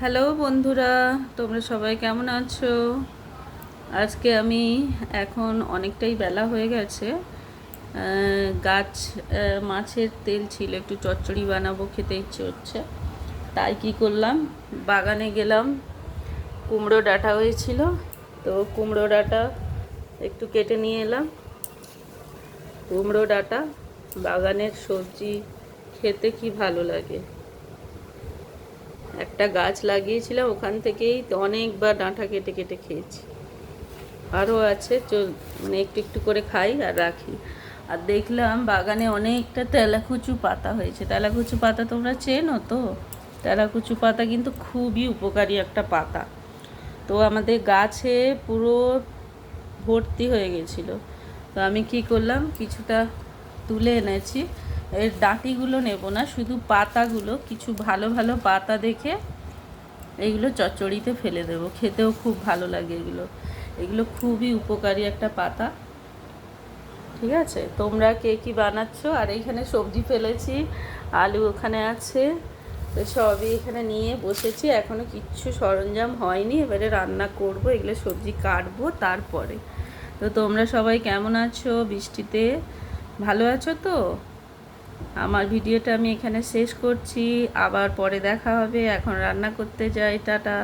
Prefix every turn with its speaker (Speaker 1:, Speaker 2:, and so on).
Speaker 1: Hello বন্ধুরা, তোমরা সবাই কেমন আছো? আজকে আমি এখন অনেকটাই বেলা হয়ে গেছে। মাছের তেল ছিল, একটু চচ্চড়ি বানাবো, খেতে ইচ্ছে হচ্ছে। তাই কি করলাম, বাগানে গেলাম। কুমড়ো ডাঁটা হয়েছিল, তো কুমড়ো ডাঁটা একটু কেটে নিয়ে এলাম। কুমড়ো ডাঁটা, বাগানের সবজি খেতে কি ভালো লাগে। একটা গাছ লাগিয়েছিলাম, ওখান থেকেই তো অনেকবার ডাঁটা কেটে কেটে খেয়েছি। আরও আছে, মানে একটু একটু করে খাই আর রাখি। আর দেখলাম বাগানে অনেকটা তেলাকুচু পাতা হয়েছে। তেলাকুচু পাতা তোমরা চেনো তো? তেলাকুচু পাতা কিন্তু খুবই উপকারী একটা পাতা। তো আমাদের গাছে পুরো ভর্তি হয়ে গেছিলো। তো আমি কি করলাম, কিছুটা তুলে এনেছি। এর ডাঁটিগুলো নেব না, শুধু পাতাগুলো, কিছু ভালো ভালো পাতা দেখে এইগুলো চচ্চড়িতে ফেলে দেবো। খেতেও খুব ভালো লাগে এগুলো। এগুলো খুবই উপকারী একটা পাতা। ঠিক আছে, তোমরা কে কী বানাচ্ছ? আর এইখানে সবজি ফেলেছি, আলু ওখানে আছে, তো সবই এখানে নিয়ে বসেছি। এখনও কিচ্ছু সরঞ্জাম হয়নি, এবারে রান্না করব, এগুলো সবজি কাটবো তারপরে। তো তোমরা সবাই কেমন আছো? বৃষ্টিতে ভালো আছো তো? আমার ভিডিওটা আমি এখানে শেষ করছি, আবার পরে দেখা হবে। এখন রান্না করতে যাই, টাটা।